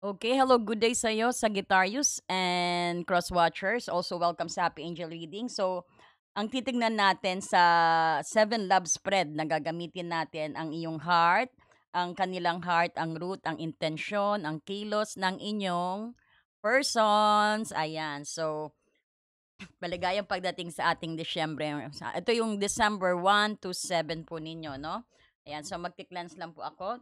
Okay, hello, good day sa'yo, Sagittarius and Crosswatchers. Also, welcome sa Happy Angel Reading. So, ang titignan natin sa Seven Love Spread na gagamitin natin ang iyong heart, ang kanilang heart, ang root, ang intensyon, ang kilos ng inyong persons. Ayan, so maligayang pagdating sa ating Disyembre. Ito yung December 1 to 7 po ninyo, no? Ayan, so magti-cleanse lang po ako.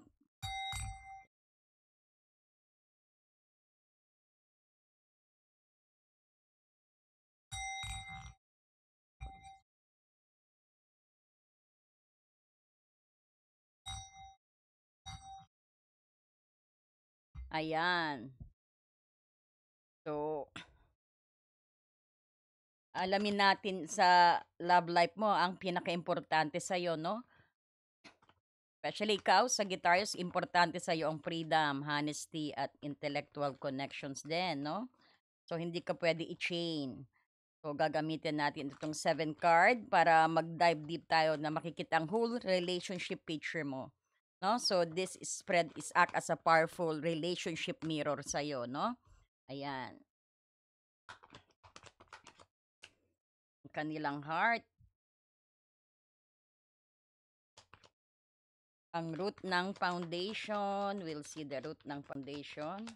Ayan. So, alamin natin sa love life mo ang pinakaimportante sa'yo, no? Especially ikaw, sa guitarist, importante sa'yo ang freedom, honesty, at intellectual connections din, no? So, hindi ka pwede i-chain. So, gagamitin natin itong 7 card para mag-dive deep tayo na makikita ang whole relationship picture mo. No? So, this spread is act as a powerful relationship mirror sa'yo, no? Ayan. Kanilang heart, ang root ng foundation. We'll see the root ng foundation.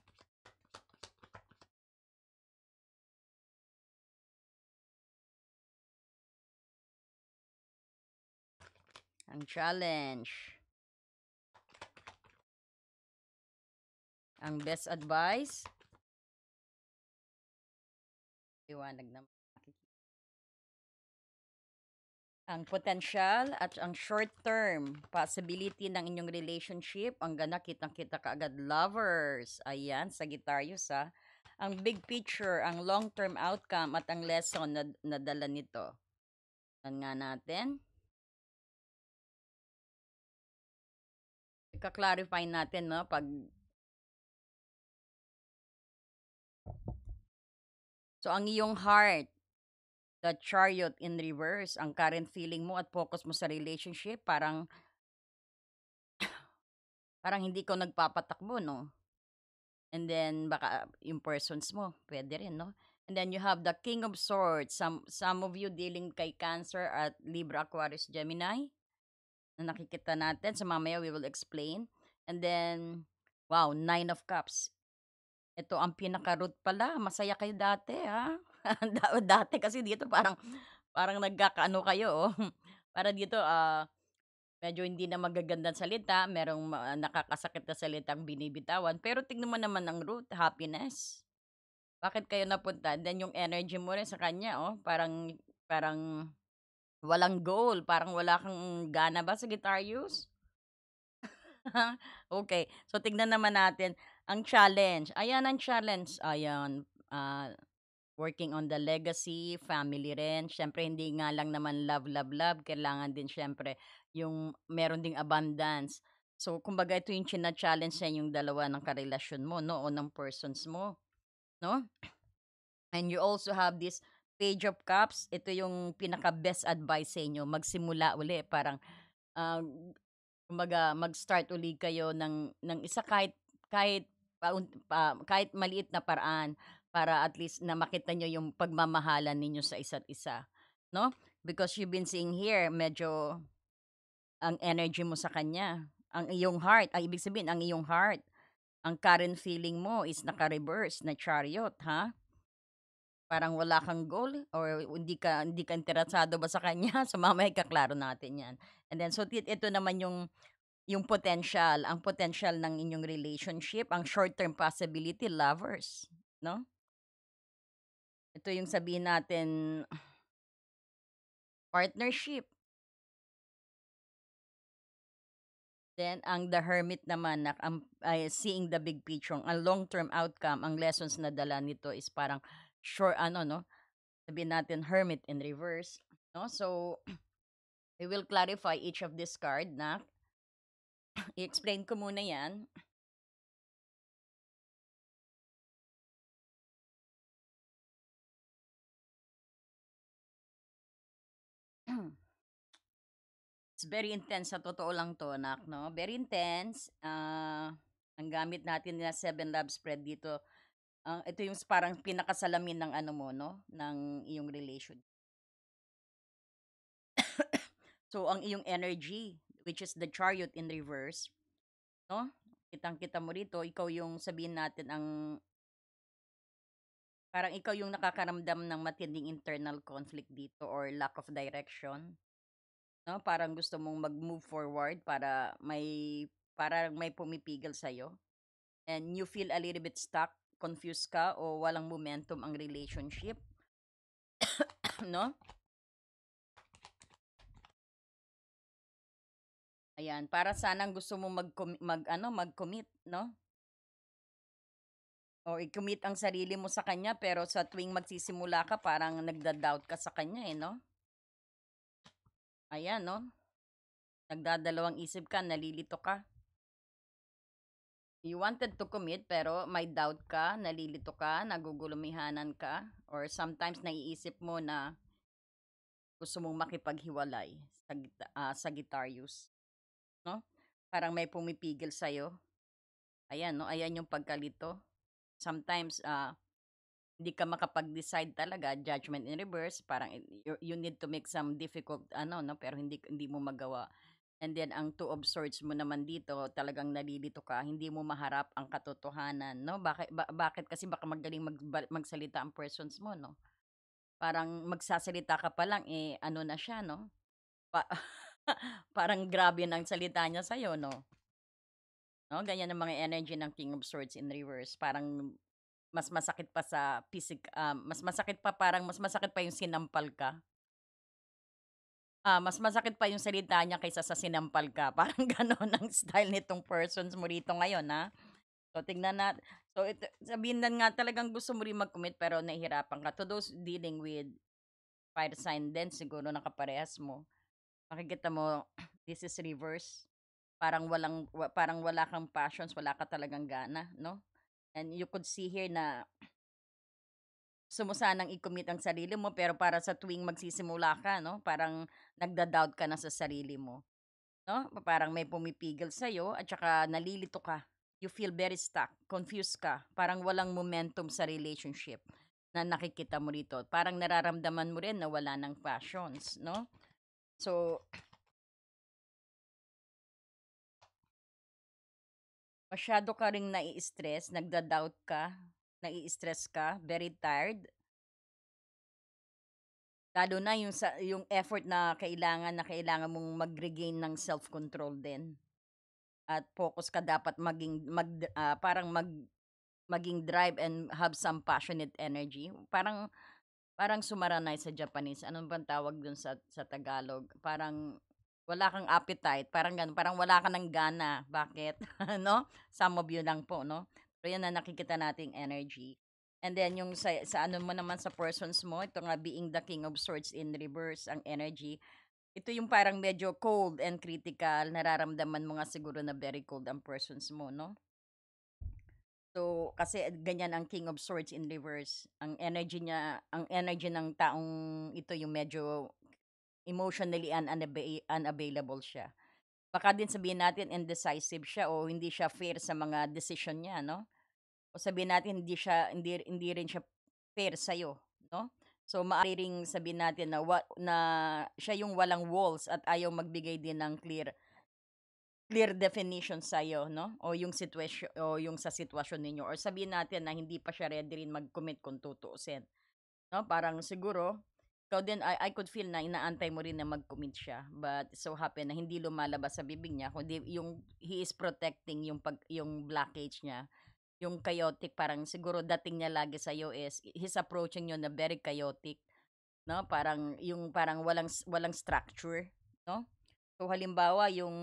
Ang challenge. Ang best advice. Liwanag naman. Ang potential at ang short-term possibility ng inyong relationship. Ang ganda, kitang-kita kaagad. Lovers. Ayan, Sagittarius ha. Ang big picture, ang long-term outcome at ang lesson na dala nito. Yan nga natin. Ika-clarify natin, no? So, ang iyong heart, the chariot in reverse, ang current feeling mo at focus mo sa relationship, parang hindi ko nagpapatakbo, no? And then, baka yung persons mo, pwede rin, no? And then, you have the King of Swords. Some of you dealing kay Cancer at Libra, Aquarius, Gemini na nakikita natin. So, mamaya we will explain. And then, wow, Nine of Cups. Ito ang pinaka-root pala. Masaya kayo dati, ha? Dati kasi dito parang nagkakaano kayo, oh. Para dito, medyo hindi na magagandang salita, merong nakakasakit na salitang binibitawan, pero tignan mo naman ang root, happiness. Bakit kayo napunta? Then yung energy mo rin sa kanya, oh, parang parang walang goal, parang wala kang gana ba sa Sagittarius? Okay, so tignan naman natin ang challenge. Ayan ang challenge. Ayan, working on the legacy, family rin. Siyempre hindi nga lang naman love, love, love, kailangan din siyempre yung meron ding abundance. So kumbaga ito yung china-challenge sa yung dalawa ng karelasyon mo, no, o ng persons mo, no? And you also have this Page of Cups. Ito yung pinaka-best advice sa inyo, magsimula uli, parang ah, kumbaga mag-start uli kayo ng isa kahit kahit maliit na paraan para at least na makita niyo yung pagmamahalan ninyo sa isa't isa, 'no? Because you've been seeing here medyo ang energy mo sa kanya, ang iyong heart ay ibig sabihin ang iyong heart, ang current feeling mo is naka-reverse na Chariot, ha? Parang wala kang goal or hindi ka interesado ba sa kanya? So, mamaya ikaklaro natin 'yan. And then so ito naman yung potential, ang potential ng inyong relationship, ang short-term possibility, lovers, 'no? Ito yung sabihin natin, partnership. Then ang the hermit naman na ay seeing the big picture, ang long-term outcome, ang lessons na dala nito is parang short ano 'no, sabihin natin hermit in reverse, 'no? So, we will clarify each of this card na i-explain ko muna 'yan. It's very intense sa totoo lang 'to, anak, 'no? Very intense. Ang gamit natin na Seven Love Spread dito, ito yung parang pinakasalamin ng ano mo 'no, ng iyong relation. So, ang iyong energy, which is the Chariot in reverse 'no, kitang-kita mo rito ikaw yung sabihin natin ang parang ikaw yung nakakaramdam ng matinding internal conflict dito or lack of direction 'no, parang gusto mong mag-move forward parang may pumipigil sa'yo and you feel a little bit stuck, confused ka o walang momentum ang relationship 'no. Ayan, para sanang gusto mong mag-ano, mag-commit 'no, o i-commit ang sarili mo sa kanya pero sa tuwing magsisimula ka parang nagda-doubt ka sa kanya, eh, 'no? Ayan 'no, nagdadalawang isip ka, nalilito ka. You wanted to commit pero may doubt ka, nalilito ka, nagugulumihanan ka, or sometimes naiisip mo na gusto mong makipaghiwalay Sagittarius 'no? Parang may pumipigil sa'yo. Ayan 'no, ayan yung pagkalito. Sometimes, hindi ka makapag-decide talaga, judgment in reverse, parang you need to make some difficult ano 'no, pero hindi mo magawa. And then ang Two of Swords mo naman dito, talagang nalilito ka, hindi mo maharap ang katotohanan 'no, bakit kasi baka magaling magsalita ang persons mo 'no. Parang magsasalita ka pa lang, eh, ano na siya 'no, pa parang grabe ng salita niya sa'yo 'no. 'No, ganyan ang mga energy ng King of Swords in reverse, parang mas masakit pa sa mas masakit pa, parang mas masakit pa yung sinampal ka. Mas masakit pa yung salita niya kaysa sa sinampal ka, parang gano'n ang style nitong persons mo rito ngayon, So, tignan so, sabihin na nga talagang gusto mo rin mag-commit pero nahihirapan ka. To those dealing with fire sign din siguro na kaparehas mo, makikita mo this is reverse. Parang wala kang passions, wala ka talagang gana 'no? And you could see here na gusto mo sanang i-commit ang sarili mo pero para sa tuwing magsisimula ka 'no, parang nagda-doubt ka na sa sarili mo 'no, parang may pumipigil sa'yo at saka nalilito ka. You feel very stuck, confused ka, parang walang momentum sa relationship na nakikita mo rito. Parang nararamdaman mo rin na wala ng passions 'no. So, masyado ka ring nai-stress, nagda-doubt ka, nai-stress ka, very tired. Lalo na yung effort na kailangan mong mag-regain ng self-control din at focus ka dapat parang maging drive and have some passionate energy. Parang parang sumaranay sa Japanese, ano bang tawag dun sa Tagalog? Parang wala kang appetite, parang gano'n, parang wala ka ng gana, bakit? 'No? Some of you lang po 'no? Pero 'yan ang nakikita nating energy. And then yung sa ano mo naman sa persons mo, ito nga being the King of Swords in reverse ang energy, ito yung parang medyo cold and critical, nararamdaman mo nga siguro na very cold ang persons mo 'no? So, kasi ganyan ang King of Swords in reverse, ang energy ng taong ito yung medyo emotionally unavailable siya. Baka din sabihin natin indecisive siya o hindi siya fair sa mga decision niya 'no? O sabihin natin hindi rin siya fair sa'yo 'no? So, maaari ring sabihin natin na siya yung walang walls at ayaw magbigay din ng clear definition sa'yo 'no, o yung sa sitwasyon ninyo, or sabihin natin na hindi pa siya ready rin mag-commit kung tutuusin 'no. Parang siguro ikaw din, I could feel na inaantay mo rin na mag-commit siya, but so happen na hindi lumalabas sa bibig niya kundi yung he is protecting yung blockage niya, yung chaotic, parang siguro dating niya lagi sa'yo is he's approaching you na very chaotic 'no, parang walang structure 'no. So, halimbawa yung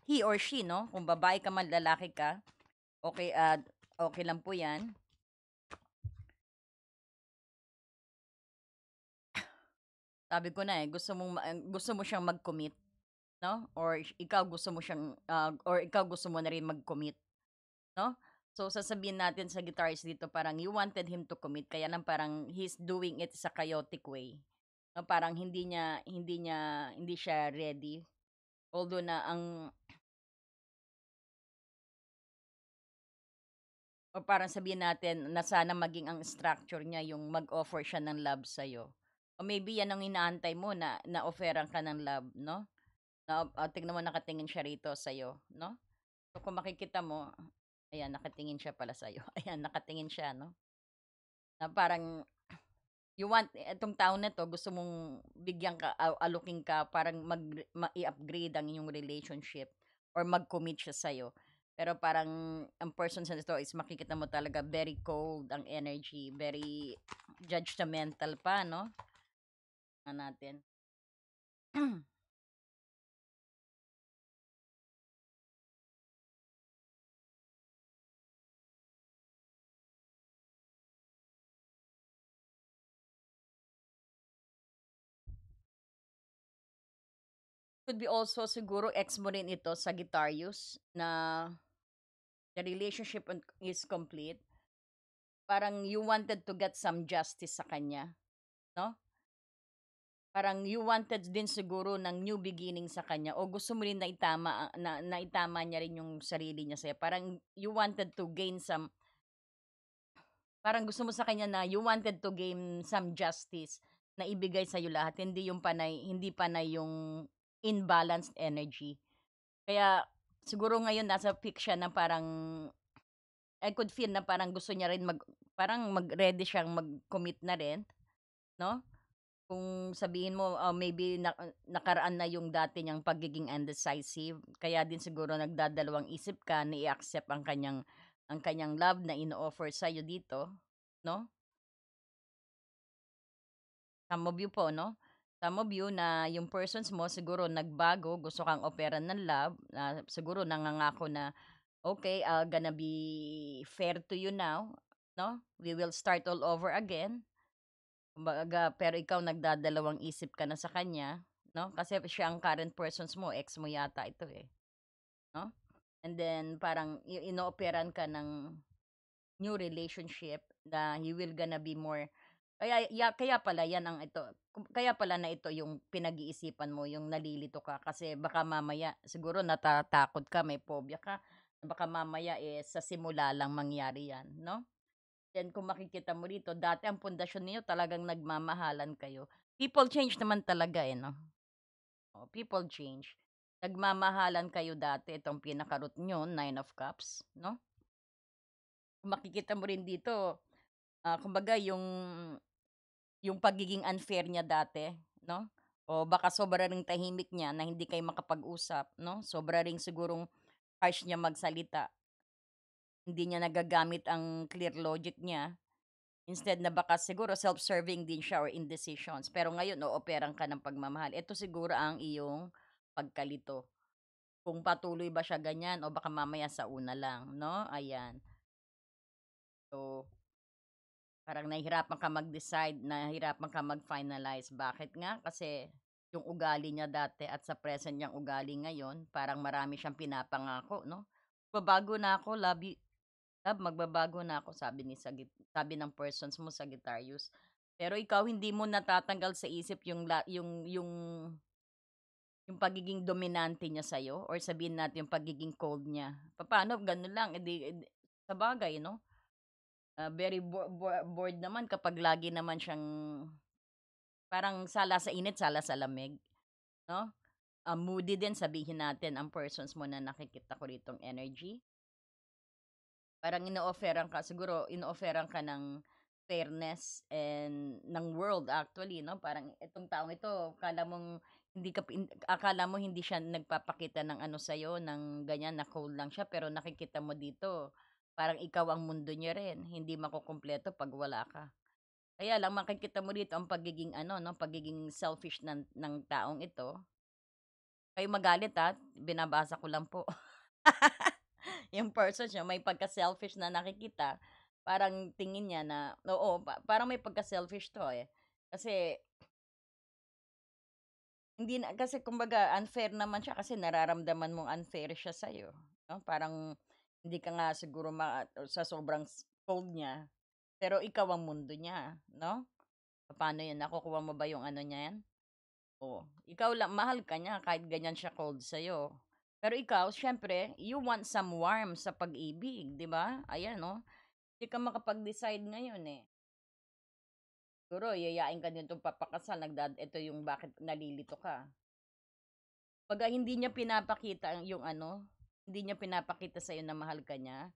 he or she 'no, kung babae ka man, lalaki ka, okey, okey lang po 'yan. Sabi ko na, eh, gusto mo siyang mag-commit 'no, or ikaw gusto mo siyang, or ikaw gusto mo na rin mag-commit 'no. So, sasabihin natin sa guitarist dito, parang you wanted him to commit kaya lang parang he's doing it sa chaotic way 'no, parang hindi siya ready. Although na O parang sabihin natin na sana maging ang structure niya yung mag-offer siya ng love sa'yo. O maybe yan ang inaantay mo na na-offeran ka ng love, 'no? Na, tignan mo nakatingin siya rito sa'yo, 'no? So, kung makikita mo, ayan nakatingin siya pala sa'yo, ayan nakatingin siya 'no, na parang you want etong tao na 'to gusto mong bigyan ka, aloking ka parang i-upgrade ang inyong relationship or mag-commit siya sa'yo. Pero parang ang person sa ito is makikita mo talaga very cold ang energy, very judgmental pa 'no, natin. Could be also siguro ex mo rin ito, Sagittarius, na the relationship is complete. Parang you wanted to get some justice sa kanya, 'no? Parang you wanted din siguro ng new beginning sa kanya o gusto mo rin na itama na naitama niya rin yung sarili niya sa'yo. Parang you wanted to gain some parang gusto mo sa kanya na you wanted to gain some justice na ibigay sa'yo lahat, hindi panay yung imbalanced energy. Kaya siguro ngayon nasa peak siya na parang I could feel na parang gusto niya rin parang mag-ready siyang mag-commit na rin, 'no? Kung sabihin mo, maybe nakaraan na yung dati niyang pagiging indecisive, kaya din siguro nagdadalawang isip ka na i-accept ang kanyang love na ino-offer sa'yo dito, 'no? Some of you po, 'no? Some of you na yung persons mo siguro nagbago, gusto kang operan ng love, siguro nangangako na, "Okay, gonna be fair to you now, 'no? We will start all over again." Kumbaga, pero ikaw nagdadalawang isip ka na sa kanya, 'no? Kasi siya ang current persons mo, ex mo yata ito, eh, 'no? And then parang inooperan ka ng new relationship na he will gonna be more kaya pala yan ang ito kaya pala na ito yung pinag-iisipan mo, yung nalilito ka kasi baka mamaya siguro natatakot ka, may phobia ka, baka mamaya, eh, sa simula lang mangyari yan, 'no? Then kung makikita mo rito, dati ang pundasyon niyo talagang nagmamahalan kayo. People change naman talaga, eh, 'no? Oh, people change. Nagmamahalan kayo dati, itong pinaka-root niyo, Nine of Cups, 'no? Kung makikita mo rin dito, kumbaga yung pagiging unfair niya dati, 'no? O baka sobra ring tahimik niya na hindi kayo makapag-usap, 'no? Sobra ring sigurong harsh niya magsalita. Hindi niya nagagamit ang clear logic niya. Instead na baka siguro self-serving din siya or indecisions. Pero ngayon ooperan ka ng pagmamahal. Ito siguro ang iyong pagkalito. Kung patuloy ba siya ganyan o baka mamaya sa una lang, 'no? Ayan. So, parang nahihirapan ka mag-decide, nahihirapan ka mag-finalize. Bakit nga? Kasi yung ugali niya dati at sa present niyang ugali ngayon, parang marami siyang pinapangako, 'no? "Babago na ako, love, magbabago na ako," sabi ng persons mo, Sagittarius. Pero ikaw hindi mo natatanggal sa isip yung pagiging dominante niya sa'yo or sabihin natin yung pagiging cold niya. Papaano gano'n lang, sabagay 'no, very bored naman kapag lagi naman siyang parang sala sa init, sala sa lamig, 'no? Moody din sabihin natin ang persons mo na nakikita ko ritong energy. Parang ino-offeran ka ng fairness and ng world actually 'no, parang itong taong ito akala mo hindi siya nagpapakita ng ano sa'yo ng ganyan na cold lang siya, pero nakikita mo dito parang ikaw ang mundo niya rin, hindi makukumpleto 'pag wala ka. Kaya lang makikita mo dito ang pagiging ano 'no, pagiging selfish ng taong ito. Kayo magalit, binabasa ko lang po. Yung person niya may pagka-selfish na nakikita, parang tingin niya na oo, parang may pagka-selfish 'to, eh. Kasi hindi na kasi kumbaga unfair naman siya kasi nararamdaman mong unfair siya sa'yo, 'no? Parang hindi ka nga siguro sa sobrang cold niya, pero ikaw ang mundo niya, 'no? Paano 'yun, nakukuha mo ba yung ano niya 'yan? Oh, ikaw lang mahal ka niya kahit ganyan siya cold sa'yo. Pero ikaw siyempre, you want some warmth sa pag-ibig, 'di ba? Ayan, oh. Hindi ka makapag-decide ngayon, eh. Siguro yayain ka nitong papakasal ito yung bakit nalilito ka. 'Baga hindi niya pinapakita yung ano, hindi niya pinapakita sa'yo na mahal ka niya,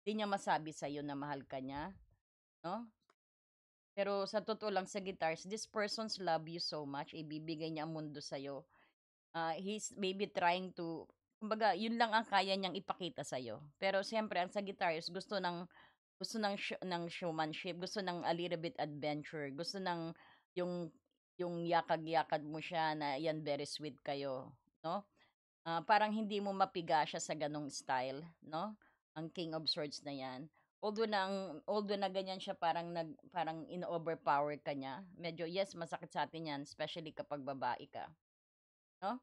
hindi niya masabi sa'yo na mahal ka niya, 'no? Pero sa totoo lang sa guitars, this person's love you so much, ibibigay niya ang mundo sa'yo. He's maybe trying to kumbaga yun lang ang kaya niyang ipakita sa'yo. Pero siyempre ang sa guitars gusto ng showmanship, gusto ng a little bit adventure, gusto ng yung yung yakag-yakag mo siya na yan very sweet kayo, 'no? Parang hindi mo mapiga siya sa gano'ng style, 'no, ang King of Swords na 'yan. Although na ganyan siya parang ino-overpower ka niya, medyo yes, masakit sa atin 'yan especially kapag babae ka, 'no?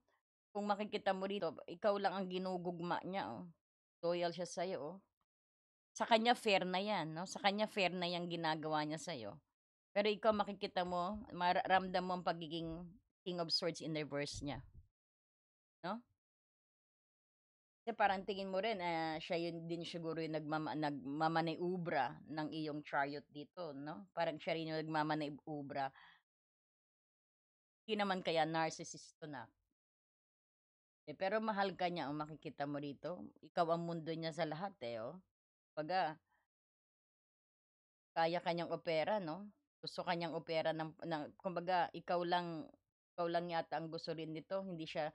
Kung makikita mo rito, ikaw lang ang ginugugma niya, oh. Loyal siya sa'yo, oh. Sa kanya fair na 'yan, 'no, sa kanya fair na 'yang ginagawa niya sa'yo. Pero ikaw makikita mo, ramdam mo ang pagiging King of Swords in reverse niya, 'no? Kasi parang tingin mo rin, siya yun din siguro yung nagmamaniobra ng iyong chariot dito, 'no? Parang siya rin yung nagmamaniobra. Hindi naman kaya narcissist 'to na, pero mahal ka niya, oh, makikita mo rito. Ikaw ang mundo niya sa lahat, eh, oh. Kumbaga kaya ka niyang opera, 'no? Gusto ka niyang opera ng kumbaga ikaw lang yata ang gusto rin nito, hindi siya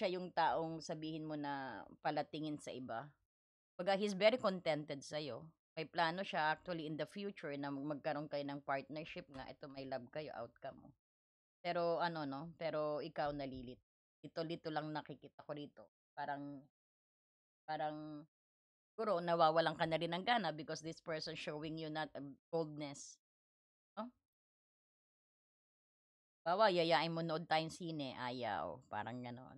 yung taong sabihin mo na palatingin sa iba. Kumbaga he's very contented sa'yo. May plano siya actually in the future na magkaroon kayo ng partnership nga, ito may love kayo, outcome mo. Pero ano 'no, pero ikaw nalilito. Lito-lito lang nakikita ko rito. Parang parang siguro nawawalan ka na rin ng gana because this person showing you not coldness, 'no? Halimbawa yayain mo nood tayong sine, ayaw, parang gano'n,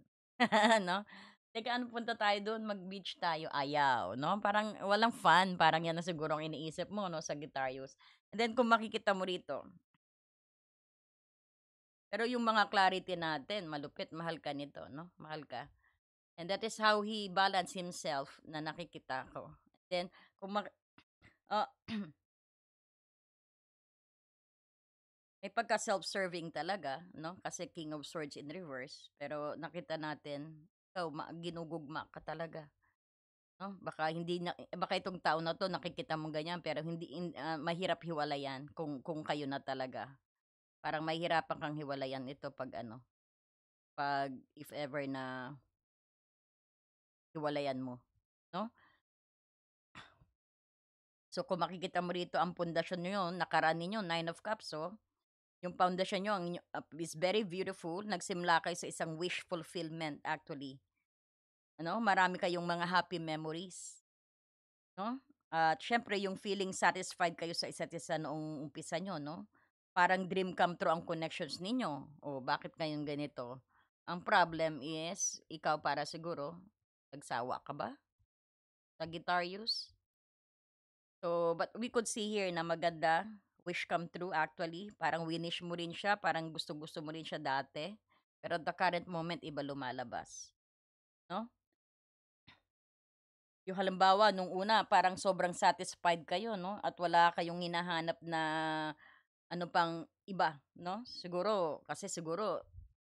'no? "Teka ano punta tayo dun, mag-beach tayo." Ayaw, 'no? Parang walang fun, parang 'yan na siguro ang iniisip mo 'no, Sagittarius. And then kung makikita mo rito, pero yung mga clarity natin malupit, mahal ka nito 'no, mahal ka. And that is how he balance himself na nakikita ko. Then kung ah, may pagka-self-serving talaga 'no, kasi King of Swords in reverse, pero nakita natin ikaw ginugugma ka talaga. 'No, baka itong tao na 'to nakikita mong ganyan pero mahirap hiwalayan kung kayo na talaga. Parang mahihirapan kang hiwalayan ito 'pag ano, 'pag if ever na hiwalayan mo, 'no? So, kung makikita mo rito ang pundasyon niyo, nakaraan ninyo Nine of Cups, oh. Yung pundasyon niyo is very beautiful, nagsimula kayo sa isang wish fulfillment actually, ano, marami kayong mga happy memories. 'No? At siyempre yung feeling satisfied kayo sa isa't isa noong umpisa niyo 'no? Parang dream come true ang connections ninyo. O bakit ngayon ganito? Ang problem is ikaw para siguro nagsawa ka ba, Sagittarius? So, but we could see here na maganda, wish come true actually. Parang winish mo rin siya, parang gusto-gusto mo rin siya dati. Pero at the current moment, iba lumalabas. No? Yung halimbawa nung una parang sobrang satisfied kayo 'no, at wala kayong hinahanap na ano pang iba 'no. Siguro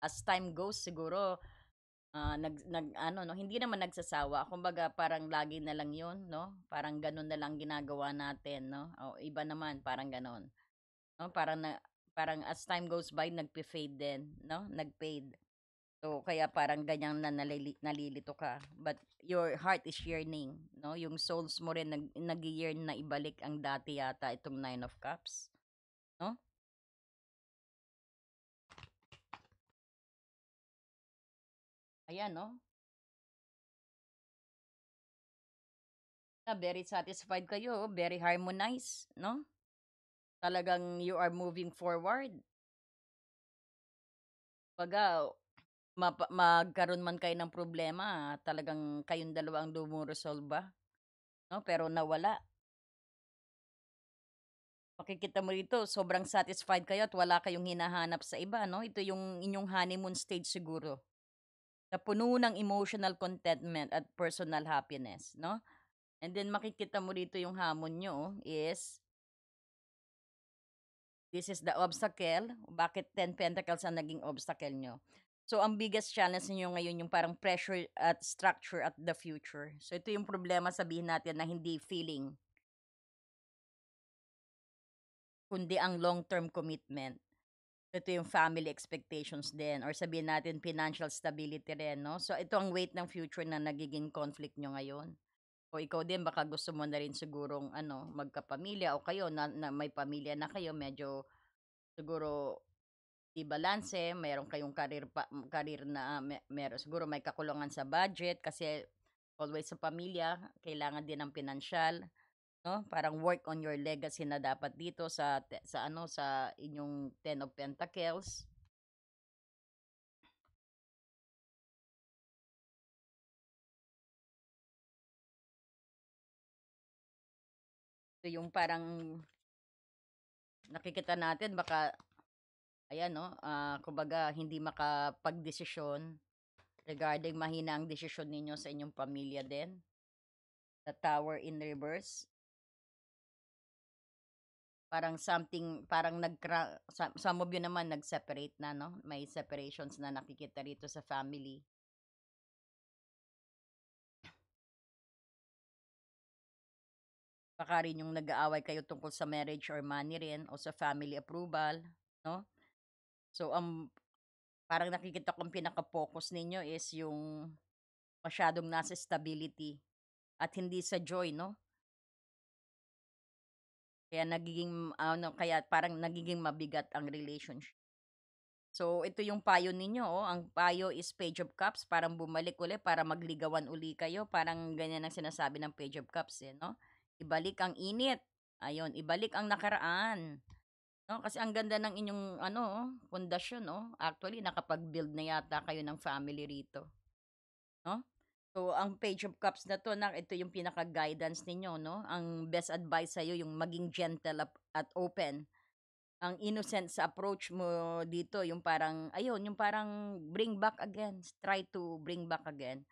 as time goes siguro, nag-ano 'no, hindi naman nagsasawa kumbaga parang lagi na lang 'yun 'no, parang gano'n na lang ginagawa natin 'no, o iba naman parang gano'n 'no, parang as time goes by nagfe-fade din 'no, nag-fade. So, kaya parang ganyan na nalilito ka. But your heart is yearning, 'no? Yung souls mo rin nag-yearn na ibalik ang dati yata itong Nine of Cups, 'no? Ayan, 'no? Na very satisfied kayo, very harmonized, 'no? Talagang you are moving forward. Kumbaga magkaroon man kayo ng problema, talagang kayong dalawa ang rumoresolba, 'no? Pero nawala. Makikita mo rito sobrang satisfied kayo at wala kayong hinahanap sa iba 'no, ito yung inyong honeymoon stage siguro, na puno ng emotional contentment at personal happiness 'no. And then makikita mo dito yung hamon niyo, is this is the obstacle. Bakit 10 pentacles ang naging obstacle niyo? So, ang biggest challenge niyo ngayon yung parang pressure at structure at the future. So, ito yung problema, sabihin natin na hindi feeling, kundi ang long-term commitment. Ito yung family expectations din or sabihin natin financial stability rin, 'no? So, ito ang weight ng future na nagiging conflict niyo ngayon. O ikaw din baka gusto mo na rin sigurong ano, magkapamilya o kayo na may pamilya na kayo, medyo siguro 'di balanse, meron kayong career na meron siguro may kakulangan sa budget kasi always sa pamilya kailangan din ng pinansyal, 'no? Parang work on your legacy na dapat dito sa ano, sa inyong Ten of Pentacles. Ito yung parang nakikita natin baka ayan 'no, kumbaga hindi makapagdesisyon regarding mahina ang desisyon ninyo sa inyong pamilya din. The Tower in reverse. Parang something, parang some of you naman nag-separate na, 'no? May separations na nakikita rito sa family. Baka rin yung nag-aaway kayo tungkol sa marriage or money rin o sa family approval, 'no? So, parang nakikita kong pinaka-focus ninyo is yung masyadong nasa stability at hindi sa joy, 'no? Kaya nagiging ano, kaya parang nagiging mabigat ang relationship. So, ito yung payo ninyo, oh. Ang payo is Page of Cups, parang bumalik uli para magligawan uli kayo. Parang ganyan ang sinasabi ng Page of Cups, eh, no? Ibalik ang init. Ayun, ibalik ang nakaraan. No? Kasi ang ganda ng inyong ano, oh, pundasyon, no? Actually, nakapag-build na yata kayo ng family rito, no? So, ang Page of Cups na to, ito yung pinaka-guidance ninyo, no? Ang best advice sa'yo, yung maging gentle at open. Ang innocent sa approach mo dito, yung parang ayun, yung parang bring back again, try to bring back again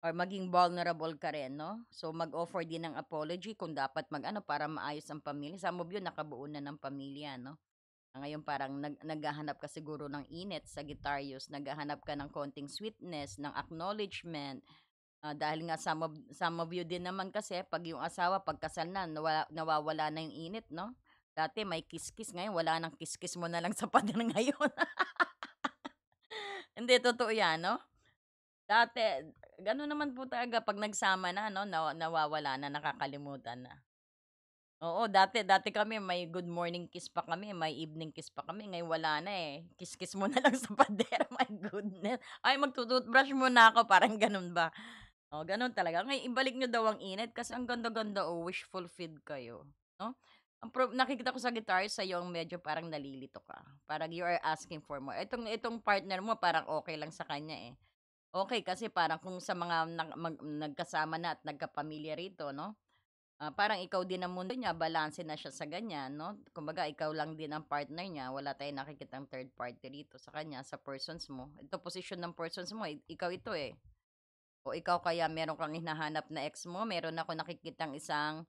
or maging vulnerable ka rin, 'no? So, mag-offer din ng apology kung dapat mag-ano para maayos ang pamilya. Some of you nakabuo na ng pamilya, 'no? Ngayon parang naghahanap ka siguro ng init, sa Sagittarius, naghahanap ka ng konting sweetness, ng acknowledgement. Dahil nga some of you din naman kasi 'pag yung asawa pagkasal na nawawala na yung init, 'no? Dati may kiss-kiss, ngayon wala ng kiss-kiss mo na lang sa pader ngayon. Hindi, totoo 'yan, 'no? Dati gano'n naman po talaga 'pag nagsama na, 'no, nawawala na, nakakalimutan na. Oo, dati dati kami may good morning kiss pa kami, may evening kiss pa kami, ngayon wala na, eh. Kiss-kiss mo na lang sa pader, my goodness. "Ay, magtu-toothbrush muna ako," parang gano'n ba. Oh, gano'n talaga. Ngayon ibalik niyo daw ang init kasi ang ganda-ganda, oh, wish fulfilled kayo, 'no? Nakikita ko sa guitar sa'yo ang medyo parang nalilito ka, parang you are asking for more. Itong partner mo parang okay lang sa kanya, eh. Okay kasi parang kung sa mga nagkasama na at nagkapamilya rito, 'no, parang ikaw din ang mundo niya, balanse na siya sa ganyan, 'no? Kumbaga ikaw lang din ang partner niya, wala tayong nakikitang third party rito sa kanya, sa persons mo. Ito posisyon ng persons mo, ikaw ito, eh. O ikaw kaya meron kang hinahanap na ex mo, meron ako nakikitang isang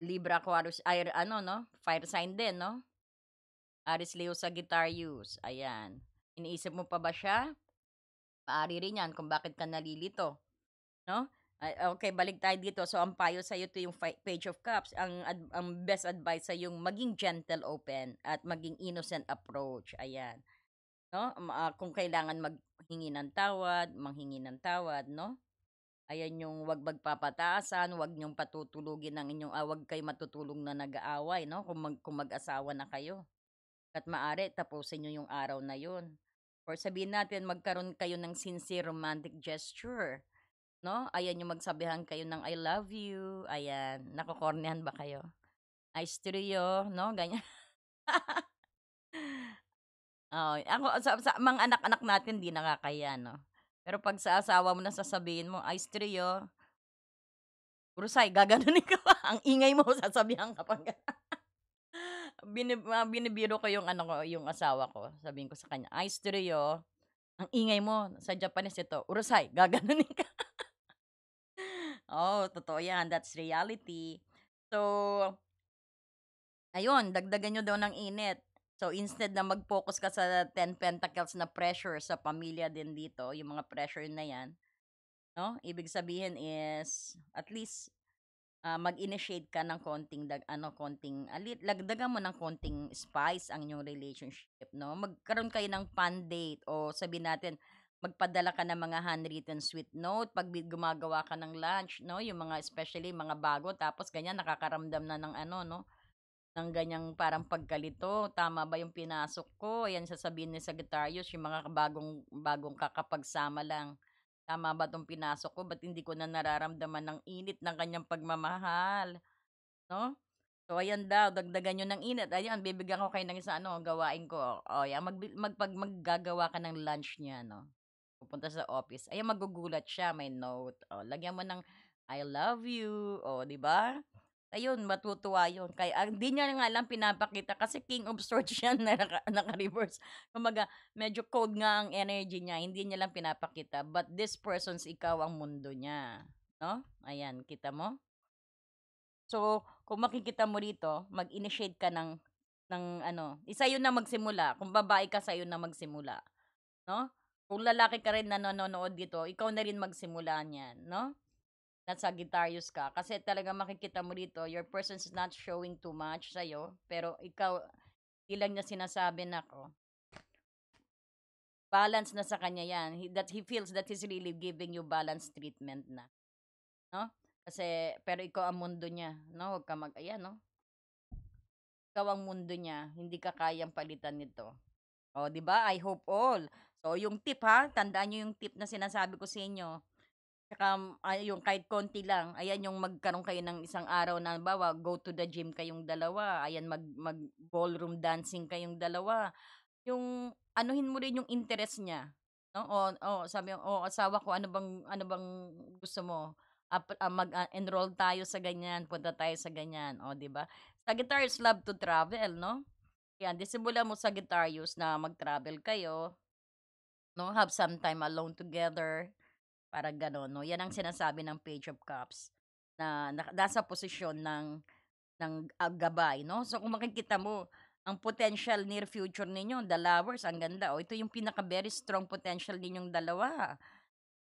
Libra, Aquarius, ay ano 'no, fire sign din 'no, Aries, Leo, Sagittarius, ayan. Iniisip mo pa ba siya? Maaari rin 'yan kung bakit ka nalilito, 'no? Ay, okey, balik tayo dito. So, ang payo sa'yo 'to yung Page of Cups, ang best advice sa yung maging gentle, open at maging innocent approach, ayan, 'no? Kung kailangan maghingi ng tawad, manghingi ng tawad, 'no? Ayan yung 'wag magpapataasan, 'wag niyong patutulugin ng inyong 'wag kayo matutulog na nag-aaway, 'no, kung mag-asawa na kayo. At maaari tapusin niyo yung araw na yun. Or sabihin natin magkaroon kayo ng sincere romantic gesture, 'no? Ayan yung magsabihan kayo ng I love you, ayan. Nakokornehan ba kayo? Ice trio, 'no, ganyan. Oo, ako sa mga anak-anak natin 'di nakakahiya, 'no? Pero 'pag sa asawa mo na sasabihin mo, "Ice trio." Rusay, gaganunin ka pa, ang ingay mo, sasabihan ka pang gano'n. Binibiro ko yung ano ko, yung asawa ko, sabihin ko sa kanya, "Ay stereo, ang ingay mo." Sa Japanese ito, "Urusay," gaganunin ka. Oo, totoo 'yan, that's reality. So, ayun dagdagan niyo daw ng init. So, instead na mag-focus ka sa Ten Pentacles na pressure sa pamilya din dito, yung mga pressure na 'yan, 'no, ibig sabihin is at least mag-initiate ka ng konting konting dagdagan mo ng konting spice ang inyong relationship 'no. Magkaroon kayo ng fun date o sabihin natin magpadala ka ng mga handwritten sweet note 'pag gumagawa ka ng lunch 'no, yung mga especially mga bago tapos ganyan nakakaramdam na ng ano 'no, ng ganyang parang pagkalito, "Tama ba yung pinasok ko?" Ayan sasabihin ni Sagittarius, yung mga bagong bagong kakapagsama lang. "Tama ba 'tong pinasok ko, ba't hindi ko na nararamdaman ng init ng kanyang pagmamahal?" 'No? So ayan daw, dagdagan niyo ng init, ayan bibigyan ko kayo ng isang gawain ko, o 'yan maggagawa ka ng lunch niya 'no, pupunta sa office, ayan magugulat siya, may note, lagyan mo ng I love you, 'di ba? Ayun, matutuwa 'yun kaya hindi niya nga lang pinapakita kasi King of Swords yan na naka-reverse. Kumbaga medyo cold nga ang energy niya, hindi niya lang pinapakita, but this person's ikaw ang mundo niya, 'no? Ayan, kita mo? So, kung makikita mo rito, mag-initiate ka ng sa'yo na magsimula, kung babae ka sa'yo na magsimula, 'no? Kung lalaki ka rin na nanonood dito, ikaw na rin magsimula niyan, 'no? Na Sagittarius ka kasi talagang makikita mo dito your person is not showing too much sa'yo, pero ikaw ilang niya sinasabi nako, balance na sa kanya 'yan, that he feels that he's really giving you balanced treatment na, 'no? Kasi pero ikaw ang mundo niya, 'no? Huwag kang mag-ayan 'no, ikaw ang mundo niya, hindi ka kayang palitan nito. Oh, 'di ba? I hope all. So, yung tip ha, tandaan niyo yung tip na sinasabi ko sa inyo. Tsaka, yung kahit konti lang, ayan yung magkaroon kayo ng isang araw na halimbawa, go to the gym kayong dalawa, ayan mag ballroom dancing kayong dalawa. Yung anuhin mo rin yung interest niya, 'no? Sabi mo, "Oh, asawa ko ano bang gusto mo? Enroll tayo sa ganyan, punta tayo sa ganyan." Oh, 'di ba? Sagittarius love to travel, 'no? Yan, disimulan mo Sagittarius na mag-travel kayo, 'no? Have some time alone together. Parang gano'n 'no, 'yan ang sinasabi ng Page of Cups na nasa posisyon ng gabay 'no. So kung makikita mo, ang potential near future ninyo, the Lovers, ang ganda. Ito yung pinaka very strong potential ninyong dalawa.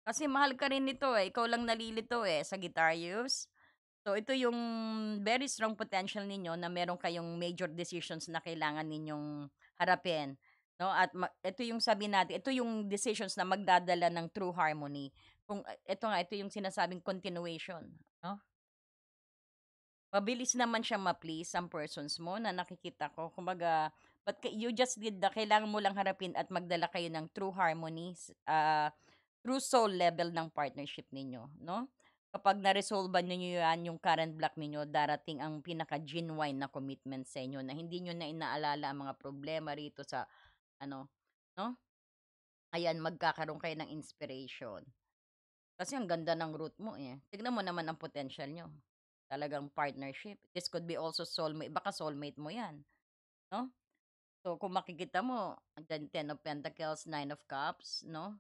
Kasi mahal ka rin nito, ikaw lang nalilito, Sagittarius. So ito yung very strong potential ninyo na meron kayong major decisions na kailangan ninyong harapin, 'no, at ito yung sabi natin, ito yung decisions na magdadala ng true harmony. Ito yung sinasabing continuation, 'no. Mabilis naman siyang ma-please ang persons mo na nakikita ko. Kumbaga, you just did kailangan mo lang harapin at magdala kayo ng true harmony, true soul level ng partnership ninyo, 'no? Kapag na-resolban niyo 'yan, yung current block ninyo, darating ang pinaka-genuine na commitment sa inyo na hindi niyo na inaalala ang mga problema rito sa ano, 'no? Ayan, magkakaroon kayo ng inspiration. Kasi ang ganda ng root mo, Tignan mo naman ang potential niyo. Talagang partnership. This could be also soulmate, baka soulmate mo 'yan, 'no? So, kung makikita mo, andiyan Ten of Pentacles, Nine of Cups, 'no?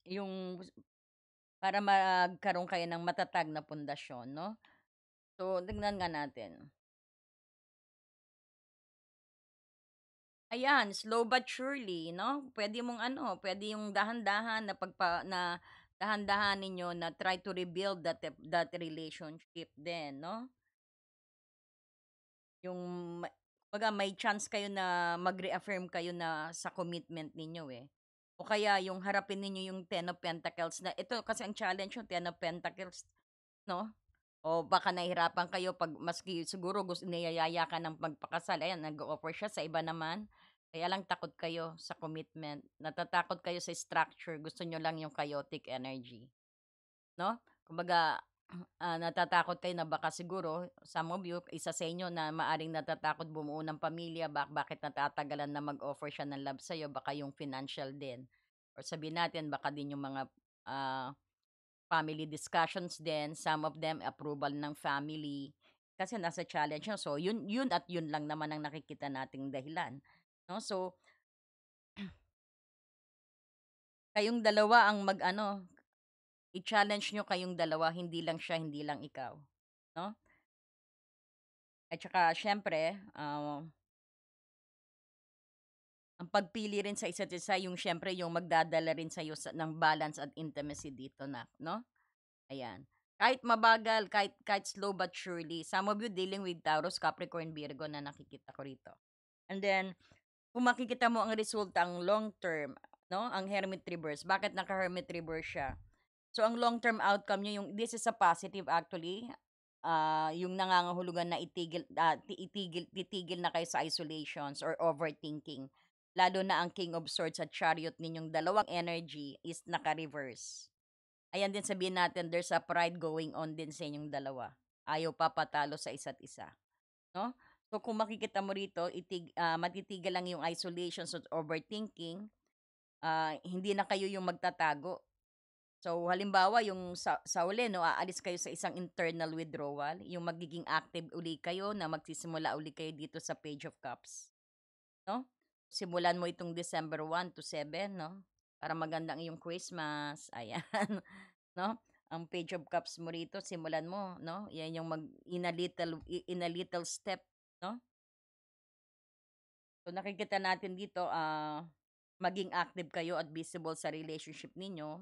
Yung para magkaroon kayo ng matatag na pundasyon 'no? So, tignan nga natin. Ayan, slow but surely 'no? Puwede yung dahan-dahan na dahan-dahanin ninyo na try to rebuild that relationship din 'no? Yung kumbaga may chance kayo na mag-reaffirm kayo na sa commitment ninyo, O kaya yung harapin ninyo yung Ten of Pentacles na ito kasi ang challenge yung Ten of Pentacles 'no? O baka nahihirapan kayo 'pag maski siguro niyayaya ka ng magpakasal, ayan nag-o-offer siya sa iba naman. Kaya lang takot kayo sa commitment, natatakot kayo sa structure, gusto niyo lang yung chaotic energy, 'no? Kumbaga, natatakot kayo na baka siguro some of you, isa sa inyo na maaring natatakot bumuo ng pamilya, bakit natatagalan na mag-offer siya ng love sa'yo, baka yung financial din or sabihin natin baka din yung mga, ah family discussions din, some of them approval ng family. Kasi nasa challenge siya. So, yun yun at yun lang naman ang nakikita nating dahilan, 'no? So, Kayong dalawa ang mag-ano, i-challenge niyo kayong dalawa, hindi lang siya, hindi lang ikaw, 'no? At saka siyempre, ang pagpili rin sa isa't isa yung siyempre yung magdadala rin sa'yo ng balance at intimacy dito na 'no? Ayan. Kahit mabagal, kahit slow but surely, some of you dealing with Taurus, Capricorn, Virgo na nakikita ko rito. And then, kung makikita mo ang resulta, ang long term, 'no, ang Hermit reverse. Bakit naka-Hermit reverse siya? So, ang long term outcome niyo yung this is a positive actually, yung nangangahulugan na titigil na kayo sa isolations or overthinking. Lalo na ang King of Swords at Chariot ninyong dalawang energy is naka-reverse. Ayan din sabihin natin there's a pride going on din sa inyong dalawa. Ayaw papatalo sa isa't isa, 'no? So kung makikita mo rito, matitigil lang yung isolations at overthinking, hindi na kayo yung magtatago. So halimbawa yung sa uli 'no, aalis kayo sa isang internal withdrawal, yung magiging active uli kayo na magsisimula uli kayo dito sa Page of Cups, 'no? Simulan mo itong December 1 to 7 'no, para magandang iyong Christmas, ayan. 'No? Ang Page of Cups mo rito simulan mo 'no, 'yan yung in a little step 'no? So nakikita natin dito, maging active kayo at visible sa relationship ninyo.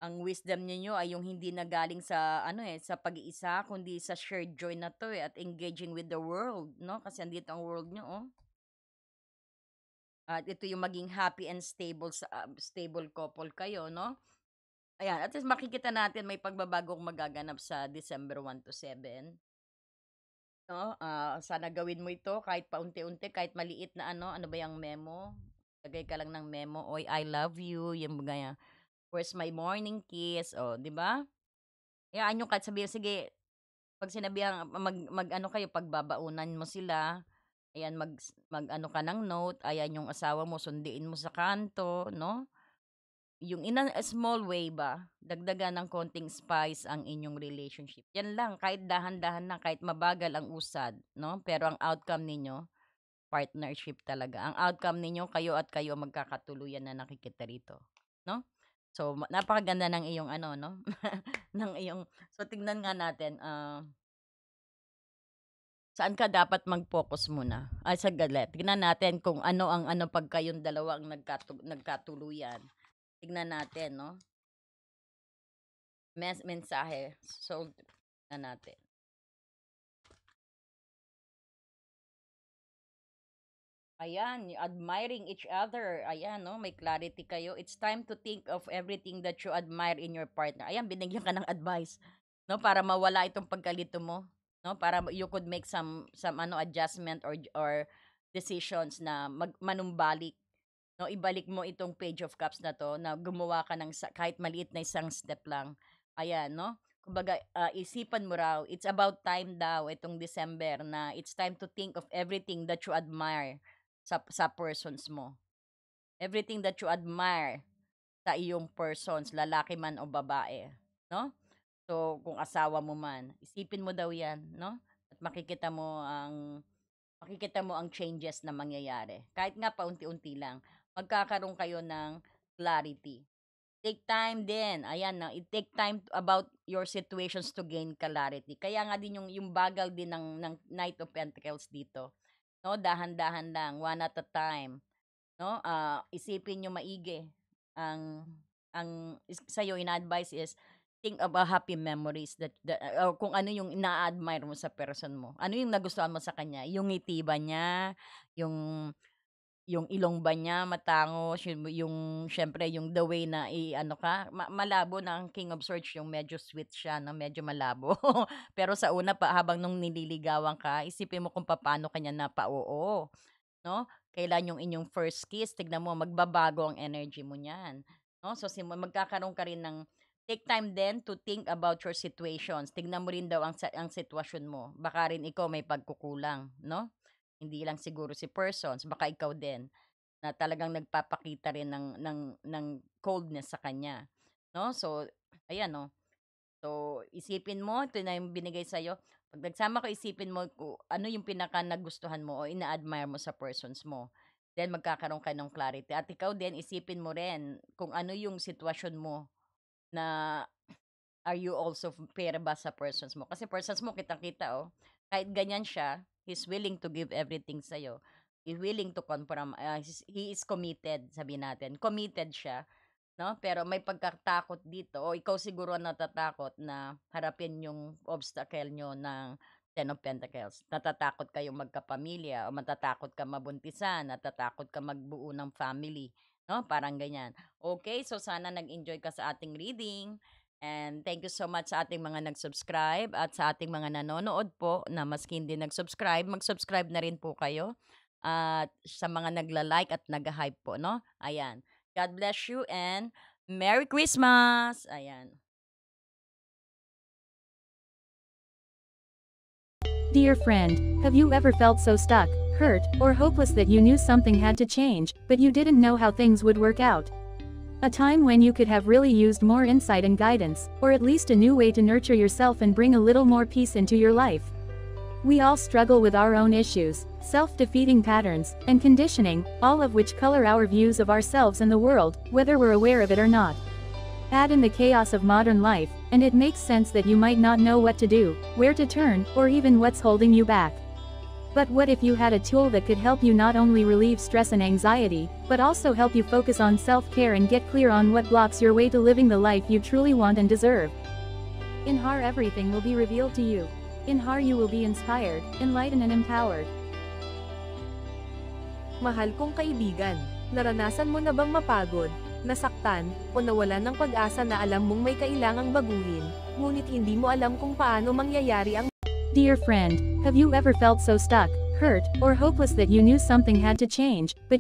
Ang wisdom ninyo ay yung hindi na galing sa ano, sa pag-iisa kundi sa shared joy na 'to, at engaging with the world 'no, kasi andito ang world niyo, oh. At ito yung maging happy and stable couple kayo 'no? Ayan, at least makikita natin may pagbabagong magaganap sa December 1 to 7. 'No, sana gawin mo ito kahit paunti-unti, kahit maliit na ano, ano ba yang memo, lagay ka lang ng memo, "Oy, I love you," yung mga, "Where's my morning kiss?" Oh, 'di ba? Hayaan niyo kahit sabihin, sige, 'pag sinabihan mag-ano kayo, pagbabaunan mo sila, ayan, mag-ano ka ng note, ayan, yung asawa mo sunduin mo sa kanto, 'no? Yung in a small way ba, dagdagan ng konting spice ang inyong relationship. Yan lang, kahit dahan-dahan lang, kahit mabagal ang usad, 'no? Pero ang outcome ninyo, partnership talaga. Ang outcome ninyo, kayo at kayo magkakatuluyan na nakikita rito, 'no? So, napakaganda ng iyong ano, 'no, ng iyong so tignan nga natin, saan ka dapat mag-focus muna? Ay saglit, tignan natin kung ano ang ano 'pag kayong dalawa ang nagkatuluyan. Tignan natin 'no, mensahe. So, tignan natin. Ayan, admiring each other. Ayan 'no, may clarity kayo. It's time to think of everything that you admire in your partner. Ayan, binigyan ka ng advice 'no, para mawala itong pagkalito mo 'no, para you could make some ano adjustment or decisions na manumbalik 'no. Ibalik mo itong Page of Cups na 'to, na gumawa ka ng kahit maliit na isang step lang. Ayan 'no, kumbaga, isipan mo raw, it's about time daw itong December na it's time to think of everything that you admire sa persons mo. Everything that you admire sa iyong persons, lalaki man o babae, 'no? So, kung asawa mo man, isipin mo daw 'yan, 'no? At makikita mo ang changes na mangyayari. Kahit nga paunti-unti lang, magkakaroon kayo ng clarity. Take time din, ayan na, take time about your situations to gain clarity. Kaya nga din yung bagal din ng Knight of Pentacles dito, 'no? Dahan-dahan lang, one at a time. 'No, isipin niyo maigi sa'yo ina-advice is think of a happy memories or kung ano yung ina-admire mo sa person mo. Ano yung nagustuhan mo sa kanya, yung ngiti ba niya, yung ilong ba niya matangos, yung siyempre yung the way na i-ano ka, malabo na ang King of Swords yung medyo sweet siya 'no, medyo malabo. Pero sa una pa habang nung nililigawan ka, isipin mo kung papaano ka niya napa-oo. 'No, kailan yung inyong first kiss, tignan mo magbabago ang energy mo niyan, 'no? So, magkakaroon ka rin ng take time din to think about your situations. Tignan mo rin daw ang sitwasyon mo. Baka rin ikaw may pagkukulang, 'no? Hindi lang siguro si persons, baka ikaw din na talagang nagpapakita rin ng coldness sa kanya, 'no? So, ayan 'no. So, isipin mo, ito na yung binigay sa'yo. 'Pag nagsama kayo, isipin mo kung ano yung pinaka nagustuhan mo o ina-admire mo sa persons mo. then magkakaroon ka ng clarity at ikaw din isipin mo rin kung ano yung sitwasyon mo na are you also fair ba sa persons mo? Kasi persons mo kitang-kita, oh, kahit ganyan siya, he's willing to give everything sa'yo. He's willing to he is committed, sabihin natin. Committed siya, 'no? Pero may pagkatakot dito o ikaw siguro ang natatakot na harapin yung obstacle niyo ng Ten of Pentacles. Natatakot kayong magkapamilya o matatakot ka mabuntisan, natatakot ka magbuo ng family, 'no? Parang ganyan. Okay, so sana nag-enjoy ka sa ating reading. And thank you so much sa ating mga nag-subscribe at sa ating mga nanonood po na maski hindi nag-subscribe, mag-subscribe na rin po kayo. At sa mga nagla-like at nag-hype po, no? Ayan. God bless you and Merry Christmas! Ayan. Dear friend, have you ever felt so stuck, hurt, or hopeless that you knew something had to change, but you didn't know how things would work out? A time when you could have really used more insight and guidance, or at least a new way to nurture yourself and bring a little more peace into your life. We all struggle with our own issues, self-defeating patterns, and conditioning, all of which color our views of ourselves and the world, whether we're aware of it or not. Add in the chaos of modern life, and it makes sense that you might not know what to do, where to turn, or even what's holding you back. But what if you had a tool that could help you not only relieve stress and anxiety, but also help you focus on self-care and get clear on what blocks your way to living the life you truly want and deserve? In HAR, everything will be revealed to you. In HAR, you will be inspired, enlightened and empowered. Mahal kong kaibigan, naranasan mo na bang mapagod, nasaktan, o nawalan ng pag-asa na alam mong may kailangang baguhin, ngunit hindi mo alam kung paano mangyayari ang... Dear friend, have you ever felt so stuck, hurt, or hopeless that you knew something had to change, but